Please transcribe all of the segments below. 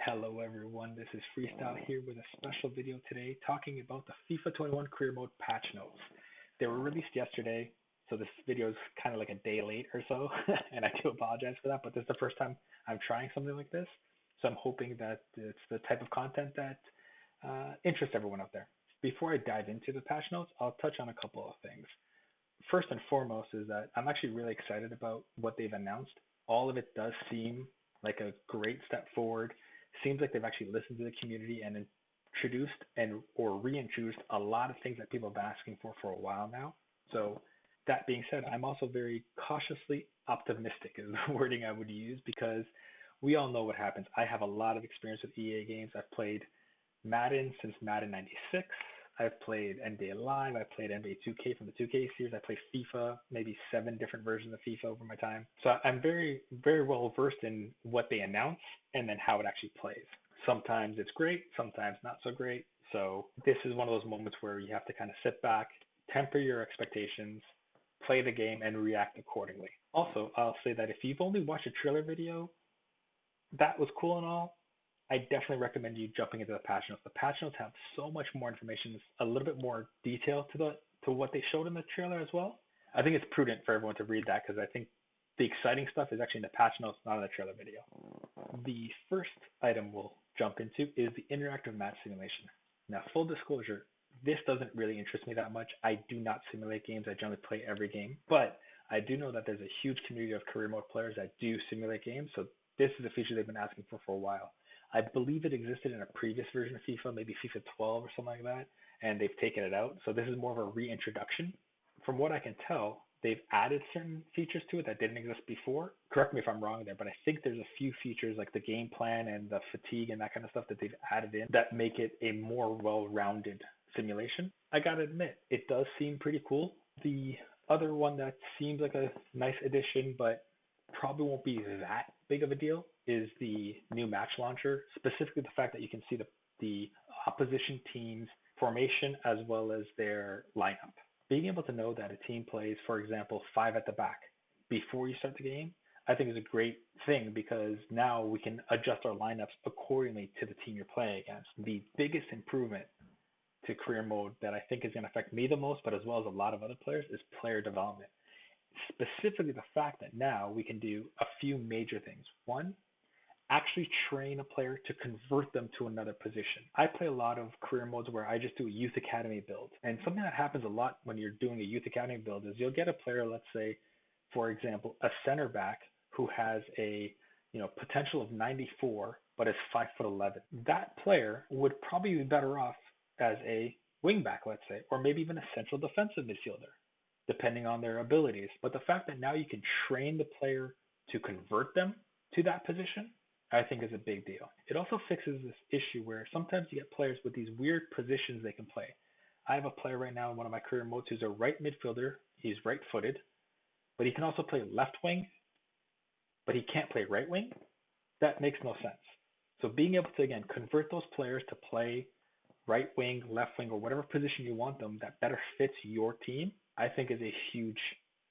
Hello everyone, this is Freestyle here with a special video today talking about the FIFA 21 Career Mode patch notes. They were released yesterday, so this video is kind of like a day late or so, and I do apologize for that, but this is the first time I'm trying something like this, so I'm hoping that it's the type of content that interests everyone out there. Before I dive into the patch notes, I'll touch on a couple of things. First and foremost is that I'm actually really excited about what they've announced. All of it does seem like a great step forward. Seems like they've actually listened to the community and introduced and or reintroduced a lot of things that people have been asking for a while now. So that being said, I'm also very cautiously optimistic is the wording I would use because we all know what happens. I have a lot of experience with EA games. I've played Madden since Madden 96. I've played NBA Live. I've played NBA 2K from the 2K series. I played FIFA, maybe 7 different versions of FIFA over my time. So I'm very, very well versed in what they announce and then how it actually plays. Sometimes it's great, sometimes not so great. So this is one of those moments where you have to kind of sit back, temper your expectations, play the game, and react accordingly. Also, I'll say that if you've only watched a trailer video, that was cool and all. I definitely recommend you jumping into the patch notes. The patch notes have so much more information, a little bit more detail to what they showed in the trailer as well. I think it's prudent for everyone to read that because I think the exciting stuff is actually in the patch notes, not in the trailer video. The first item we'll jump into is the interactive match simulation. Now, full disclosure, this doesn't really interest me that much. I do not simulate games. I generally play every game, but I do know that there's a huge community of career mode players that do simulate games. So this is a feature they've been asking for a while. I believe it existed in a previous version of FIFA, maybe FIFA 12 or something like that, and they've taken it out. So this is more of a reintroduction. From what I can tell, they've added certain features to it that didn't exist before. Correct me if I'm wrong there, but I think there's a few features like the game plan and the fatigue and that kind of stuff that they've added in that make it a more well-rounded simulation. I gotta admit, it does seem pretty cool. The other one that seems like a nice addition, but probably won't be that big of a deal is the new match launcher, specifically the fact that you can see the opposition team's formation as well as their lineup. Being able to know that a team plays, for example, 5 at the back before you start the game, I think is a great thing because now we can adjust our lineups accordingly to the team you're playing against. The biggest improvement to career mode that I think is going to affect me the most, but as well as a lot of other players, is player development. Specifically the fact that now we can do a few major things. One, actually train a player to convert them to another position. I play a lot of career modes where I just do a youth academy build. And something that happens a lot when you're doing a youth academy build is you'll get a player, let's say, for example, a center back who has a potential of 94 but is 5'11". That player would probably be better off as a wing back, let's say, or maybe even a central defensive midfielder, depending on their abilities. But the fact that now you can train the player to convert them to that position, I think is a big deal. It also fixes this issue where sometimes you get players with these weird positions they can play. I have a player right now in one of my career modes who's a right midfielder. He's right-footed, but he can also play left wing, but he can't play right wing. That makes no sense. So being able to, again, convert those players to play right wing, left wing, or whatever position you want them that better fits your team, I think is a huge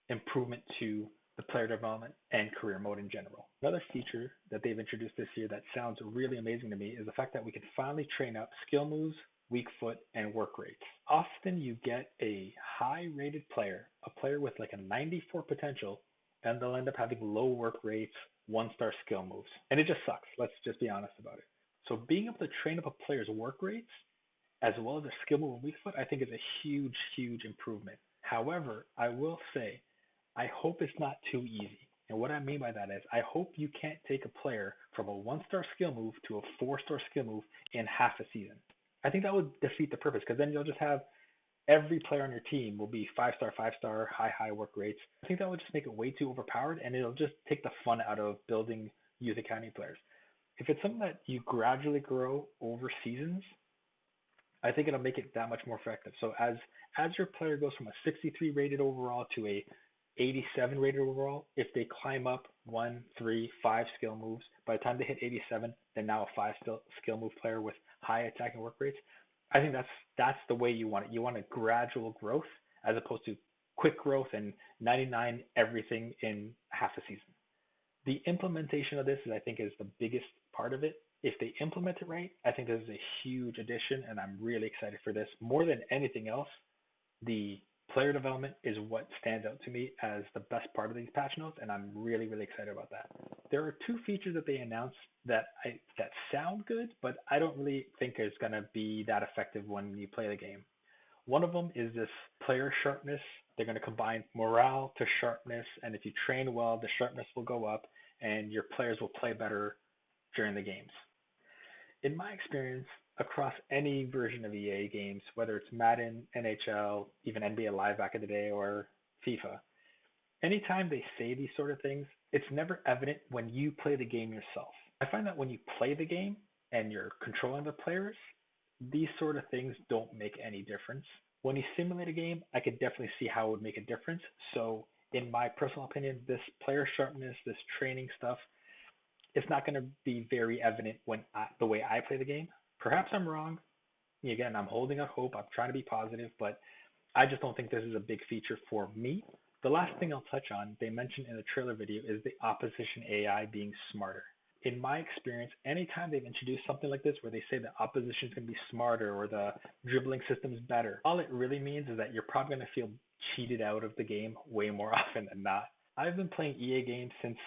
improvement to the player development and career mode in general. Another feature that they've introduced this year that sounds really amazing to me is the fact that we can finally train up skill moves, weak foot, and work rates. Often you get a high-rated player, a player with like a 94 potential, and they'll end up having low work rates, 1-star skill moves. And it just sucks. Let's just be honest about it. So being able to train up a player's work rates as well as a skill move and weak foot, I think is a huge, huge improvement. However, I will say, I hope it's not too easy. And what I mean by that is, I hope you can't take a player from a 1-star skill move to a 4-star skill move in half a season. I think that would defeat the purpose because then you'll just have every player on your team will be 5-star, 5-star, high work rates. I think that would just make it way too overpowered and it'll just take the fun out of building youth academy players. If it's something that you gradually grow over seasons, I think it'll make it that much more effective. So as your player goes from a 63 rated overall to a 87 rated overall, if they climb up 1, 3, 5 skill moves, by the time they hit 87, they're now a 5 skill move player with high attacking work rates. I think that's the way you want it. You want a gradual growth as opposed to quick growth and 99 everything in half a season. The implementation of this is, I think, is the biggest part of it. If they implement it right, I think this is a huge addition, and I'm really excited for this. More than anything else, the player development is what stands out to me as the best part of these patch notes, and I'm really, really excited about that. There are two features that they announced that sound good, but I don't really think is going to be that effective when you play the game. One of them is this player sharpness. They're going to combine morale to sharpness, and if you train well, the sharpness will go up, and your players will play better during the games. In my experience, across any version of EA games, whether it's Madden, NHL, even NBA Live back in the day, or FIFA, anytime they say these sort of things, it's never evident when you play the game yourself. I find that when you play the game and you're controlling the players, these sort of things don't make any difference. When you simulate a game, I could definitely see how it would make a difference. So, in my personal opinion, this player sharpness, this training stuff, it's not going to be very evident the way I play the game. Perhaps I'm wrong. Again, I'm holding out hope. I'm trying to be positive, but I just don't think this is a big feature for me. The last thing I'll touch on, they mentioned in the trailer video, is the opposition AI being smarter. In my experience, anytime they've introduced something like this where they say the opposition is going to be smarter or the dribbling system is better, all it really means is that you're probably going to feel cheated out of the game way more often than not. I've been playing EA games since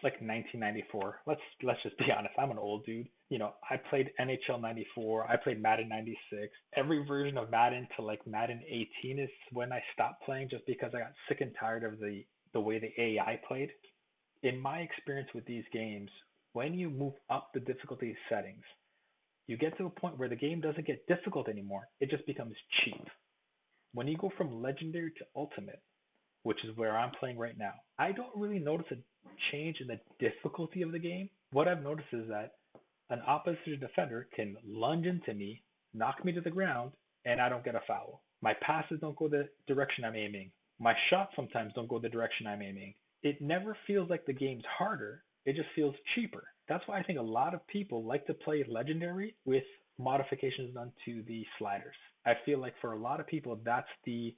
like 1994. Let's just be honest. I'm an old dude. I played NHL 94. I played Madden 96. Every version of Madden to like Madden 18 is when I stopped playing just because I got sick and tired of the way the AI played. In my experience with these games, when you move up the difficulty settings, you get to a point where the game doesn't get difficult anymore. It just becomes cheap. When you go from legendary to ultimate, which is where I'm playing right now, I don't really notice a change in the difficulty of the game. What I've noticed is that an opposition defender can lunge into me, knock me to the ground, and I don't get a foul. My passes don't go the direction I'm aiming. My shots sometimes don't go the direction I'm aiming. It never feels like the game's harder. It just feels cheaper. That's why I think a lot of people like to play legendary with modifications done to the sliders. I feel like for a lot of people, that's the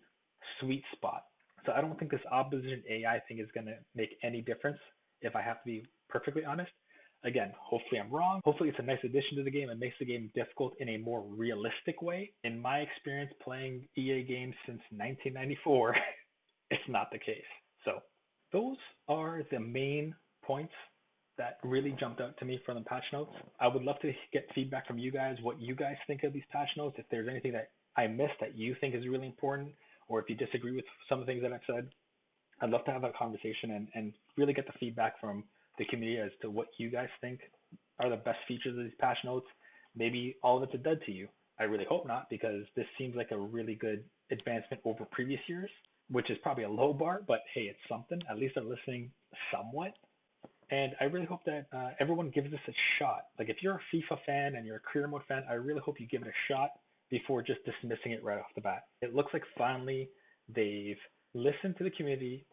sweet spot. So I don't think this opposition AI thing is going to make any difference, if I have to be perfectly honest. Again, hopefully I'm wrong. Hopefully it's a nice addition to the game and makes the game difficult in a more realistic way. In my experience playing EA games since 1994, it's not the case. So those are the main points that really jumped out to me from the patch notes. I would love to get feedback from you guys, what you guys think of these patch notes, if there's anything that I missed that you think is really important, or if you disagree with some of the things that I've said. I'd love to have that conversation and really get the feedback from the community as to what you guys think are the best features of these patch notes. Maybe all of it's a dud to you. I really hope not, because this seems like a really good advancement over previous years, which is probably a low bar, but hey, it's something. At least they're listening somewhat. And I really hope that everyone gives this a shot. Like if you're a FIFA fan and you're a career mode fan, I really hope you give it a shot before just dismissing it right off the bat. It looks like finally they've listened to the community,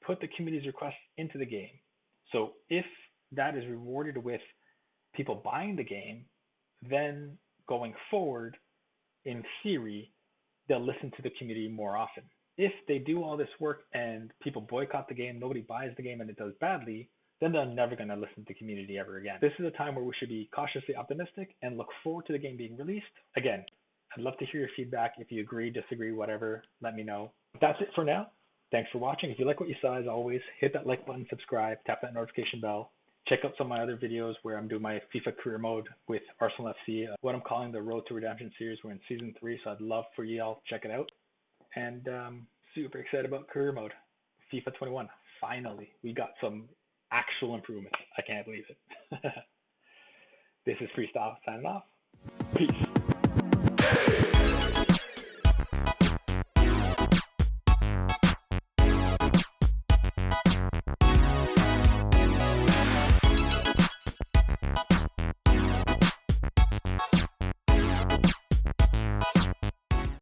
put the community's requests into the game. So if that is rewarded with people buying the game, then going forward, in theory, they'll listen to the community more often. If they do all this work and people boycott the game, nobody buys the game, and it does badly, then they're never going to listen to the community ever again. This is a time where we should be cautiously optimistic and look forward to the game being released. Again, I'd love to hear your feedback. If you agree, disagree, whatever, let me know. That's it for now. Thanks for watching. If you like what you saw, as always, hit that like button, subscribe, tap that notification bell. Check out some of my other videos where I'm doing my FIFA career mode with Arsenal FC, what I'm calling the Road to Redemption series. We're in season 3, so I'd love for you all to check it out. And super excited about career mode. FIFA 21. Finally, we got some actual improvements. I can't believe it. This is Freestyle signing off. Peace.